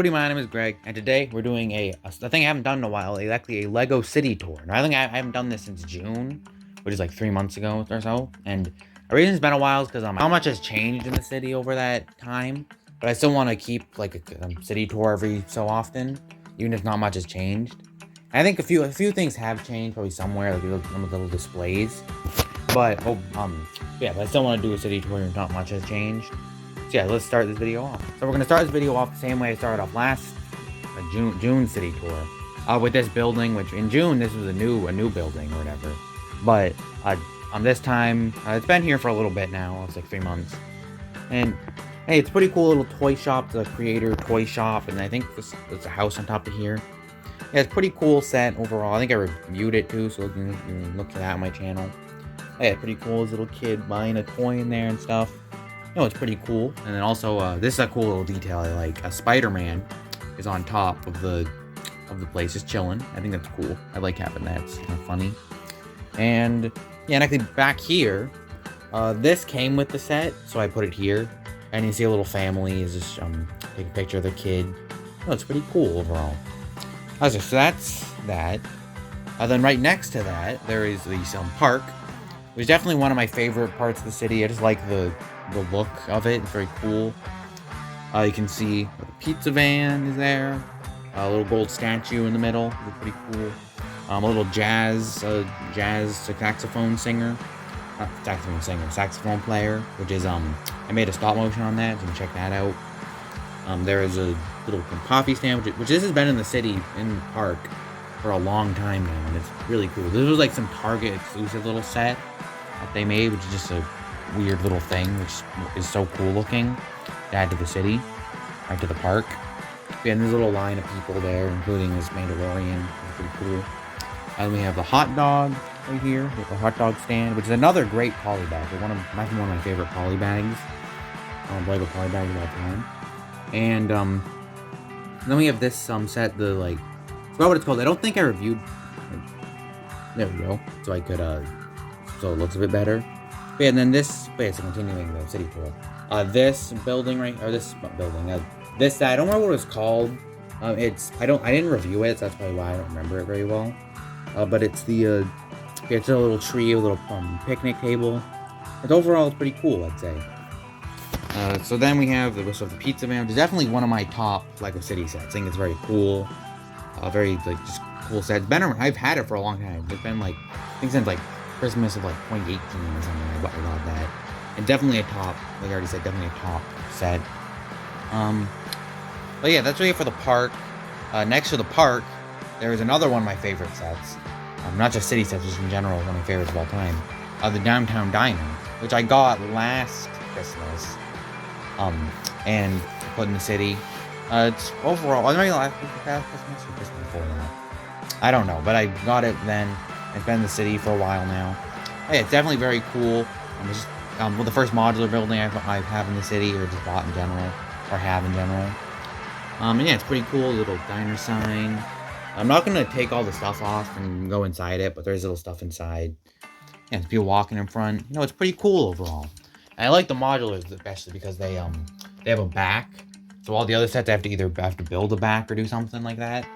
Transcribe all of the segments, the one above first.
buddy? My name is Greg, and today we're doing a thing I haven't done in a while, exactly a Lego City tour. Now, I think I haven't done this since June, which is like 3 months ago or so. And the reason it's been a while is because how much has changed in the city over that time. But I still want to keep like a city tour every so often, even if not much has changed. And I think a few things have changed, probably somewhere, like some of the little displays. But yeah, but I still want to do a city tour, and not much has changed. So yeah, let's start this video off. So we're gonna start this video off the same way I started off last June city tour, with this building. Which in June this was a new building or whatever, but on this time it's been here for a little bit now. It's like 3 months, and hey, it's a pretty cool little toy shop, the creator toy shop, and I think there's a house on top of here. Yeah, it's pretty cool set overall. I think I reviewed it too, so you can look for that on my channel. Yeah, pretty cool. This little kid buying a toy in there and stuff. No, it's pretty cool. And then also, this is a cool little detail I like. A Spider-Man is on top of the place, just chilling. I think that's cool. I like having that. It's kind of funny. And yeah, and actually back here, this came with the set, so I put it here. And you see a little family is just taking a picture of the kid. Oh, it's pretty cool overall. So that's that. Then right next to that, there is the park, which is definitely one of my favorite parts of the city. I just like the look of it. It's very cool. You can see the pizza van is there. A little gold statue in the middle. It's pretty cool. A little jazz saxophone singer. Not saxophone singer, saxophone player. Which is, I made a stop motion on that. You can check that out. There is a little coffee stand, which this has been in the city, in the park, for a long time now. And it's really cool. This was like some Target exclusive little set that they made, which is just a weird little thing, which is so cool looking, to add to the city, right to the park. Yeah, and there's a little line of people there, including this Mandalorian. It's pretty cool. And we have the hot dog right here, the hot dog stand, which is another great poly bag. One of my favorite poly bags. Lego poly bags of all time. And then we have this set, the I forgot what it's called. I don't think I reviewed. There we go. So I could so it looks a bit better. But yeah, and then this, so continuing the city tour. This building this I don't remember what it's called. I didn't review it, so that's probably why I don't remember it very well. But it's it's a little tree, a little picnic table. It's overall pretty cool, I'd say. So then we have the pizza van, which is definitely one of my top Lego City sets. I think it's very cool. Very just cool set. I've had it for a long time. It's been I think since Christmas of 2018 or something. I got that. And definitely a top, like I already said, definitely a top set. But yeah, that's really it for the park. Next to the park, there is another one of my favorite sets. Not just city sets, just in general, one of my favorites of all time. The Downtown Diner, which I got last Christmas. And put in the city. It's overall, I don't know, Christmas or Christmas before that. I don't know, but I got it then. It's been in the city for a while now. Oh, yeah, it's definitely very cool. It's just the first modular building I have in the city, or just bought in general, or have in general. And yeah, it's pretty cool. Little diner sign. I'm not gonna take all the stuff off and go inside it, but there's little stuff inside. Yeah, there's people walking in front. It's pretty cool overall. And I like the modulars especially because they have a back. So all the other sets I have to build a back or do something like that,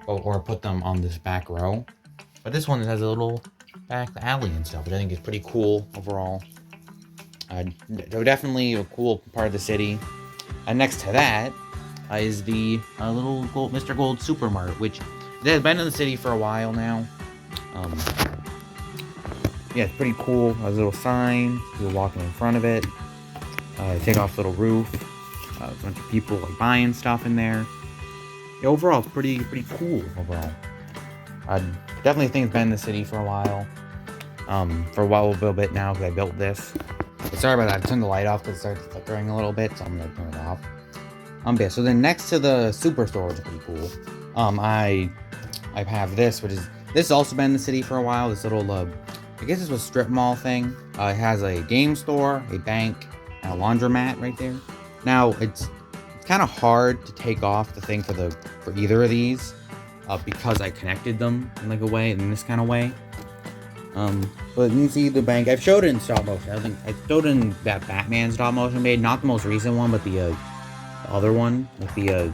or put them on this back row. But this one has a little back alley and stuff, which I think is pretty cool overall. They're definitely a cool part of the city. And next to that is the little Mr. Gold Supermart, which has been in the city for a while now. Yeah, it's pretty cool. There's a little sign. People walking in front of it. Take off the little roof. A bunch of people buying stuff in there. Yeah, overall, it's pretty cool overall. I definitely think it's been in the city for a while. For a little bit now, because I built this. But sorry about that. I turned the light off because it started flickering a little bit, so I'm gonna turn it off. Yeah, so then next to the Superstore, which is pretty cool. I have this, this has also been in the city for a while. This little I guess this was a strip mall thing. It has a game store, a bank, and a laundromat right there. Now it's kind of hard to take off the thing for either of these, because I connected them in in this kind of way. But you can see the bank. I've showed it in stop motion. I think I showed it in that Batman stop motion made, not the most recent one, but the other one with the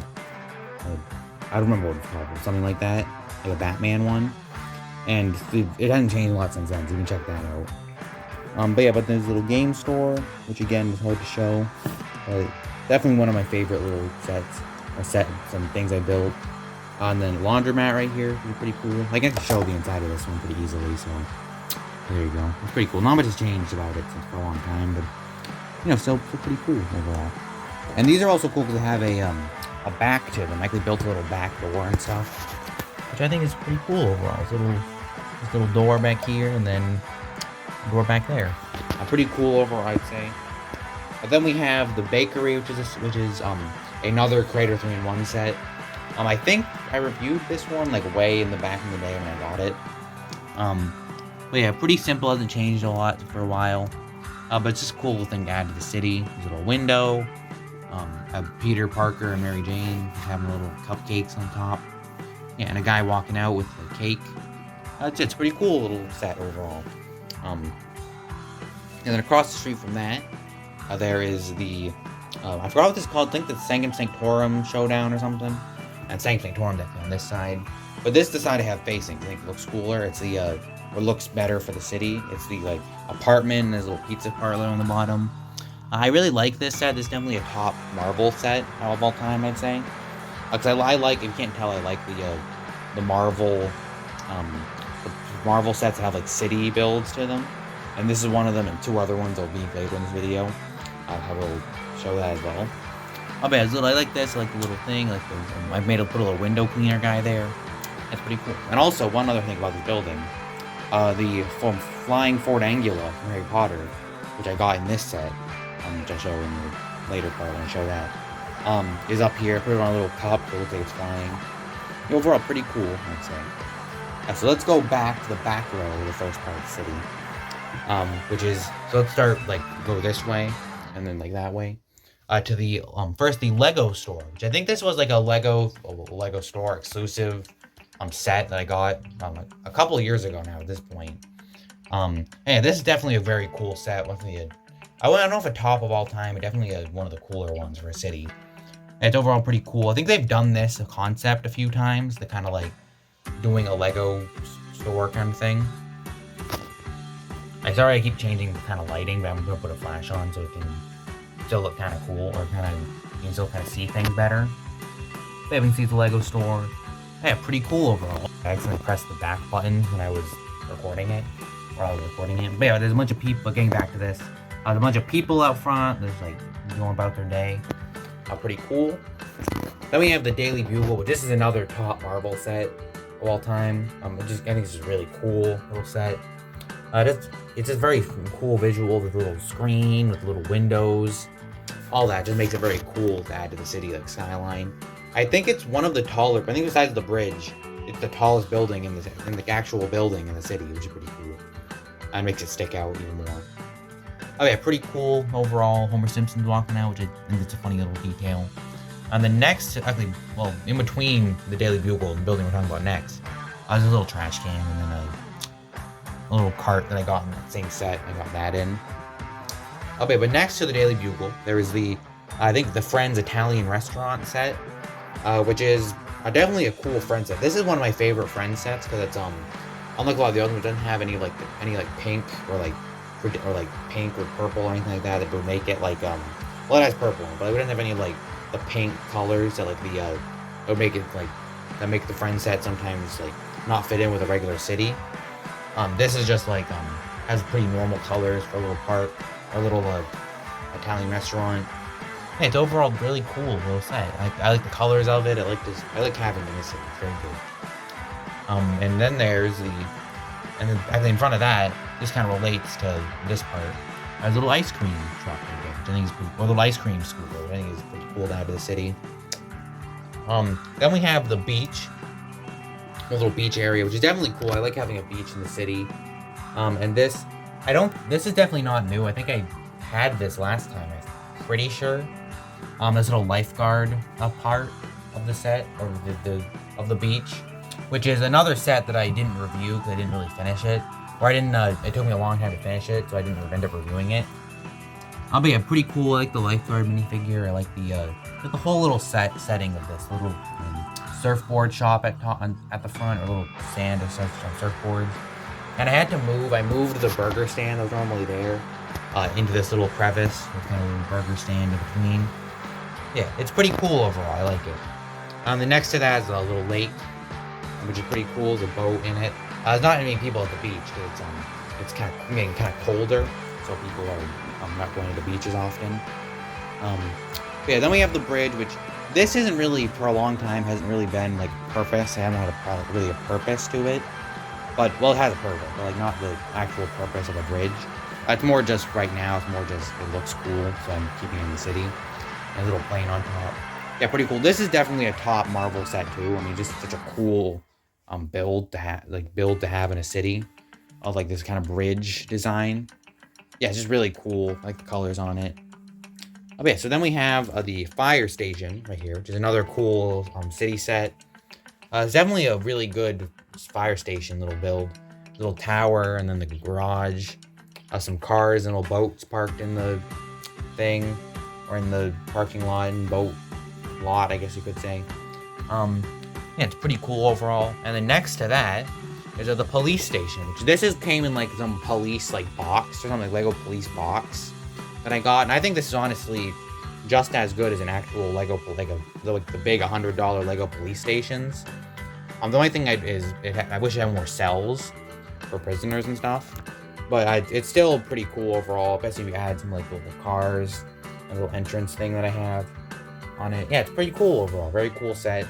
I don't remember what it's called, but something like that, like a Batman one. And it hasn't changed a lot since then, so you can check that out. But yeah, but there's a little game store, which again is hard to show. Definitely one of my favorite little some things I built. And then laundromat right here is pretty cool. I can show the inside of this one pretty easily, so there you go. It's pretty cool. Not much has changed about it since for a long time, but you know, still pretty cool overall. And these are also cool because they have a back to them. I actually built a little back door and stuff, which I think is pretty cool overall. This little door back here, and then a door back there. Pretty cool overall, I'd say. But then we have the bakery, which is another Creator 3-in-1 set. I think I reviewed this one like way in the back in the day when I got it. But yeah, pretty simple, hasn't changed a lot for a while. But it's just a cool little thing to add to the city. There's a little window. Have Peter Parker and Mary Jane having little cupcakes on top. Yeah, and a guy walking out with a cake. It's a pretty cool little set overall. And then across the street from that, there is the I forgot what this is called. I think the Sanctum Sanctorum Showdown or something. And Sanctum Sanctorum definitely on this side. But this side I have facing. I think it looks cooler. It's the or looks better for the city. It's the like apartment and there's a little pizza parlor on the bottom. I really like this set. This is definitely a top Marvel set of all time, I'd say. Because I like, if you can't tell, I like the Marvel sets that have like city builds to them. And this is one of them, and two other ones will be later in this video. I will show that as well. Oh, but I like this. I like the little thing. I've put a little window cleaner guy there. That's pretty cool. And also, one other thing about this building, the flying Ford Angula from Harry Potter, which I got in this set, which I'll show in the later part when I show that, is up here. I put it on a little cup. It looks like it's flying. Overall, pretty cool, I'd say. So let's go back to the back row of the first part of the city. Which is, so let's start, go this way, and then, that way, to the, first, the Lego store, which I think this was, a Lego store exclusive, set that I got, a couple of years ago now at this point. Yeah, this is definitely a very cool set, I don't know if a top of all time, but definitely one of the cooler ones for a city. And it's overall pretty cool. I think they've done this concept a few times, the kind of, doing a Lego store kind of thing. I'm sorry I keep changing the kind of lighting, but I'm going to put a flash on so it can still look kind of cool, or you can still kind of see things better. But you can see the Lego store. Yeah, pretty cool overall. I accidentally pressed the back button when I was recording it. But yeah, there's a bunch of people, getting back to this, there's a bunch of people out front, there's going about their day. Pretty cool. Then we have the Daily Bugle, but this is another top Marvel set of all time. I think it's just a really cool little set. It's just very cool visual with a little screen, with little windows, all that. Just makes it very cool to add to the city, skyline. I think it's one of the taller, I think besides the bridge, it's the tallest building in the actual building in the city, which is pretty cool. And makes it stick out even more. Oh yeah, pretty cool overall. Homer Simpson's walking out, which I think it's a funny little detail. And the next, actually, well, in between the Daily Bugle and the building we're talking about next, there's a little trash can and then a little cart that I got in that same set. I got that in. Okay, but next to the Daily Bugle, there is I think the Friends Italian restaurant set, which is definitely a cool Friends set. This is one of my favorite Friends sets because it's unlike a lot of the other ones, it doesn't have any pink or pink or purple or anything like that would make it well, it has purple, but it wouldn't have any the pink colors that that would make it that make the Friends set sometimes not fit in with a regular city. This is just has pretty normal colors for a little park, or a little Italian restaurant. Hey, it's overall really cool little set. I like the colors of it. I like having it in this set. It's very good. And then there's actually in front of that, this kind of relates to this part. There's a little ice cream truck right there, which I think is pretty cool. Or a little ice cream scooter, which I think is pretty cool down to the city. Then we have the beach. A little beach area, which is definitely cool. I like having a beach in the city. And this is definitely not new. I think I had this last time, I'm pretty sure. This little lifeguard part of the set, or of the beach, which is another set that I didn't review because I didn't really finish it. Or it took me a long time to finish it, so I didn't end up reviewing it. But yeah, pretty cool. I like the lifeguard minifigure. I like the whole little setting of this little surfboard shop at the front, or little stand of surfboards. And I had to move. I moved the burger stand that was normally there into this little crevice with kind of a little burger stand in between. Yeah, it's pretty cool overall. I like it. The next to that is a little lake, which is pretty cool. There's a boat in it. There's not many people at the beach because it's kind of getting kind of colder, so people are not going to the beach as often. Yeah, then we have the bridge, which this isn't really, for a long time, hasn't really been like purpose. I haven't had really a purpose to it, but well, it has a purpose, but like not the actual purpose of a bridge. It's more just right now. It's more just it looks cool, so I'm keeping it in the city. And a little plane on top. Yeah, pretty cool. This is definitely a top Marvel set too. I mean, just such a cool build to have in a city of like this kind of bridge design. Yeah, it's just really cool. I like the colors on it. Okay, so then we have the fire station right here, which is another cool city set. It's definitely a really good fire station little build. Little tower, and then the garage. Some cars and little boats parked in the thing, or in the parking lot and boat lot, I guess you could say. Yeah, it's pretty cool overall. And then next to that is the police station, which this came in like some police like box or something, like Lego police box that I got. And I think this is honestly just as good as an actual Lego, like the big $100 Lego police stations. The only thing I wish it had more cells for prisoners and stuff, but it's still pretty cool overall, especially if you add some like little cars, a little entrance thing that I have on it. Yeah, it's pretty cool overall. Very cool set,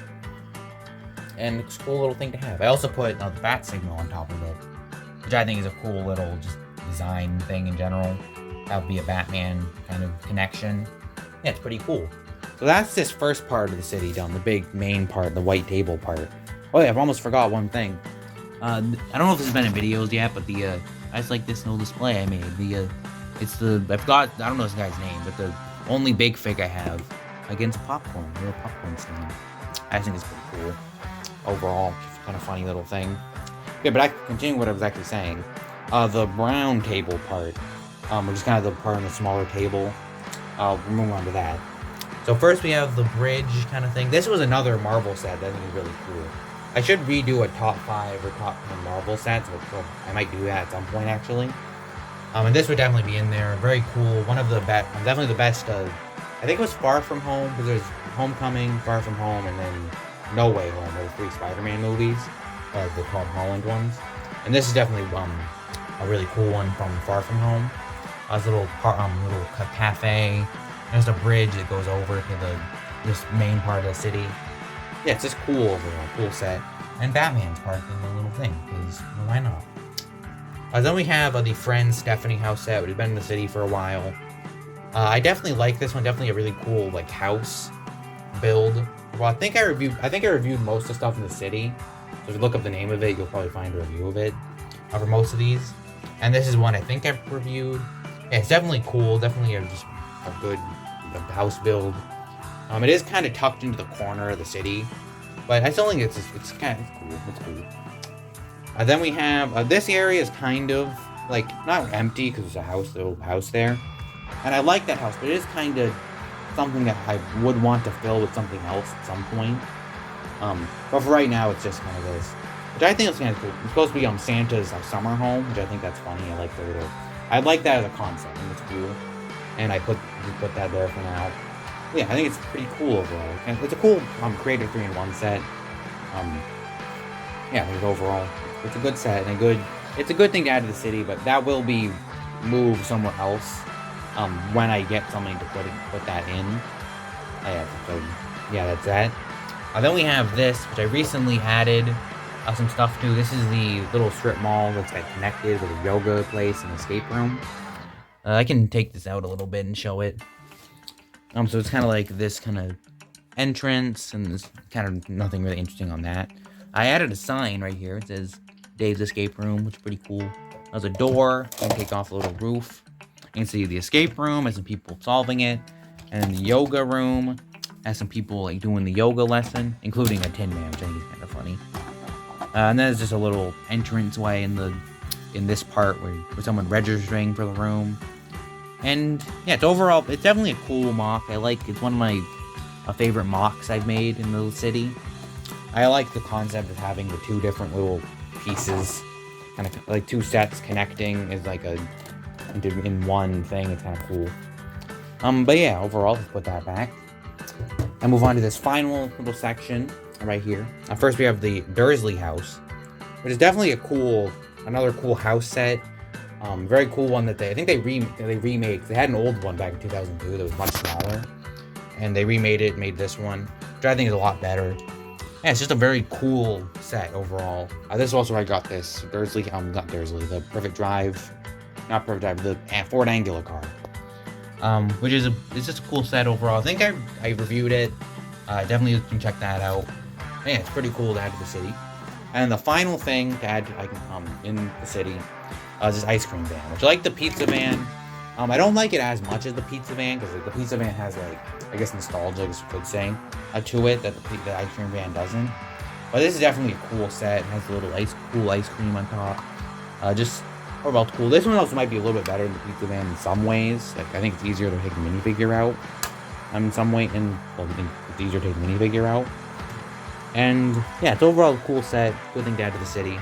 and it's a cool little thing to have. I also put the bat signal on top of it, which I think is a cool little just design thing in general. That would be a Batman kind of connection. Yeah, it's pretty cool. So that's this first part of the city done, the big main part, the white table part. Oh yeah, I've almost forgot one thing. I don't know if this has been in videos yet, but I just like this little display I made. I don't know this guy's name, but the only big fig I have against popcorn, little popcorn stand. I think it's pretty cool. Overall, kind of funny little thing. Yeah, but I continue what I was actually saying. The brown table part, which is kind of the part on the smaller table. We'll move on to that. So first we have the bridge kind of thing. This was another Marvel set that I think is really cool. I should redo a top 5 or top 10 Marvel sets, so I might do that at some point actually. And this would definitely be in there. Very cool. One of the best, definitely the best. I think it was Far From Home, because there's Homecoming, Far From Home, and then No Way Home, or the 3 Spider-Man movies, the Tom Holland ones. And this is definitely a really cool one from Far From Home. It's a little cafe. There's a bridge that goes over to this main part of the city. Yeah, it's just cool overall, cool set. And Batman's parked in the little thing, because why not? Then we have the Friends Stephanie house set, which has been in the city for a while. I definitely like this one. Definitely a really cool like house build. Well, I think I reviewed most of the stuff in the city. So if you look up the name of it, you'll probably find a review of it for most of these. And this is one I think I've reviewed. Yeah, it's definitely cool. Definitely just a good house build. It is kind of tucked into the corner of the city, but I still think it's kind of cool. It's cool. Then we have this area is kind of like not empty because there's a little house there, and I like that house, but it is kind of something that I would want to fill with something else at some point. But for right now, it's just kind of this, which I think is kind of cool. It's supposed to be Santa's summer home, which I think that's funny. I like that as a concept, and it's cool. And we put that there for now. Yeah, I think it's pretty cool overall. And it's a cool Creator 3-in-1 set. Yeah, I think overall it's a good set and it's a good thing to add to the city, but that will be moved somewhere else when I get something to put that in. So yeah, that's that. Then we have this, which I recently added some stuff to. This is the little strip mall that's connected with a yoga place and escape room. I can take this out a little bit and show it. So it's kind of like this kind of entrance, and there's kind of nothing really interesting on that. I added a sign right here. It says Dave's Escape Room, which is pretty cool. There's a door. You can take off a little roof. You can see the escape room has some people solving it, and the yoga room has some people like doing the yoga lesson, including a Tin Man, which I think is kind of funny. And then there's just a little entrance way in this part where someone registering for the room. And yeah, it's definitely a cool mock. It's one of my favorite mocks I've made in the city. I like the concept of having the two different little pieces, kind of like two sets connecting is like in one thing. It's kind of cool. But yeah, overall, let's put that back and move on to this final little section right here. First, we have the Dursley house, which is definitely another cool house set. Very cool one that I think they remade. They had an old one back in 2002 that was much smaller, and they remade it, made this one, which I think is a lot better. Yeah, it's just a very cool set overall. This is also where I got this Dursley, not Dursley, the not Perfect Drive, the Ford Angular car. Which is it's just a cool set overall. I think I reviewed it. Definitely can check that out. Yeah, it's pretty cool to add to the city. And the final thing to add in the city is this ice cream van, which I like the pizza van. I don't like it as much as the pizza van because the pizza van has I guess nostalgia, I guess you could say, to it that the ice cream van doesn't. But this is definitely a cool set. It has a little cool ice cream on top. Just overall cool. This one also might be a little bit better than the pizza van in some ways. I think it's easier to take the minifigure out. In some way, it's easier to take the minifigure out. And yeah, it's overall a cool set. Good thing to add to the city.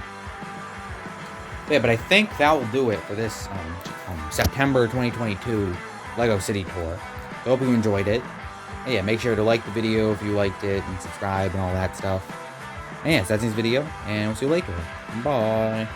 Yeah, but I think that will do it for this September 2022 LEGO City Tour. I hope you enjoyed it. And yeah, make sure to like the video if you liked it, and subscribe and all that stuff. And yeah, so that's this video, and we'll see you later. Bye.